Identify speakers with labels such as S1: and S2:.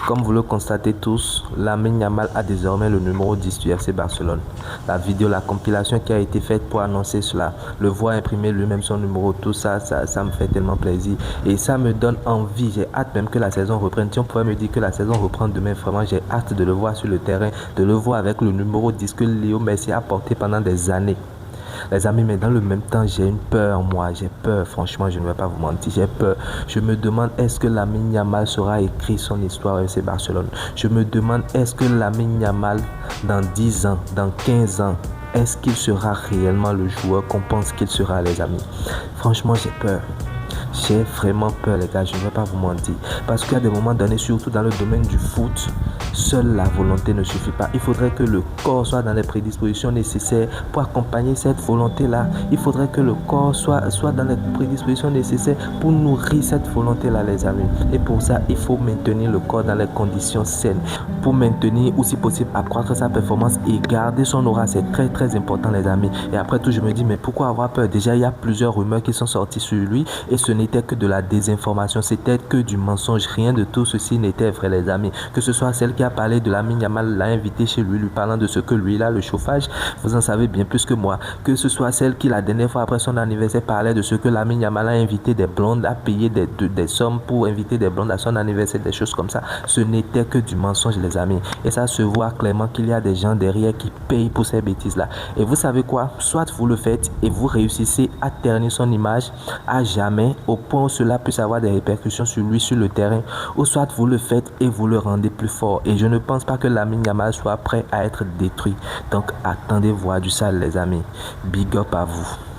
S1: Comme vous le constatez tous, Lamine Yamal a désormais le numéro 10 du FC Barcelone. La vidéo, la compilation qui a été faite pour annoncer cela, le voir imprimer lui-même son numéro, tout ça, ça me fait tellement plaisir. Et ça me donne envie, j'ai hâte même que la saison reprenne. Si on pouvait me dire que la saison reprend demain, vraiment j'ai hâte de le voir sur le terrain, de le voir avec le numéro 10 que Léo Messi a porté pendant des années. Les amis, mais dans le même temps, j'ai une peur, moi. J'ai peur, franchement, je ne vais pas vous mentir. J'ai peur. Je me demande, est-ce que Lamine Yamal saura écrire son histoire au FC Barcelone? Je me demande, est-ce que Lamine Yamal, dans 10 ans, dans 15 ans, est-ce qu'il sera réellement le joueur qu'on pense qu'il sera, les amis? Franchement, j'ai peur. J'ai vraiment peur, les gars, je ne vais pas vous mentir. Parce qu'il y a des moments donnés, surtout dans le domaine du foot, seule la volonté ne suffit pas. Il faudrait que le corps soit dans les prédispositions nécessaires pour accompagner cette volonté-là. Il faudrait que le corps soit dans les prédispositions nécessaires pour nourrir cette volonté-là, les amis. Et pour ça, il faut maintenir le corps dans les conditions saines. Pour maintenir ou si possible accroître sa performance et garder son aura, c'est très très important, les amis. Et après tout, je me dis, mais pourquoi avoir peur? Déjà, il y a plusieurs rumeurs qui sont sorties sur lui et ce n'était que de la désinformation, c'était que du mensonge. Rien de tout ceci n'était vrai, les amis. Que ce soit celle qui a parlé de Lamine Yamal, l'a invité chez lui, lui parlant de ce que lui, il a le chauffage, vous en savez bien plus que moi. Que ce soit celle qui, la dernière fois après son anniversaire, parlait de ce que Lamine Yamal a invité des blondes, a payé des sommes pour inviter des blondes à son anniversaire, des choses comme ça. Ce n'était que du mensonge, les amis. Et ça se voit clairement qu'il y a des gens derrière qui payent pour ces bêtises-là. Et vous savez quoi? Soit vous le faites et vous réussissez à ternir son image à jamais, au point où cela puisse avoir des répercussions sur lui, sur le terrain, ou soit vous le faites et vous le rendez plus fort. Et je ne pense pas que Lamine Yamal soit prêt à être détruit. Donc attendez voir du sale, les amis. Big up à vous.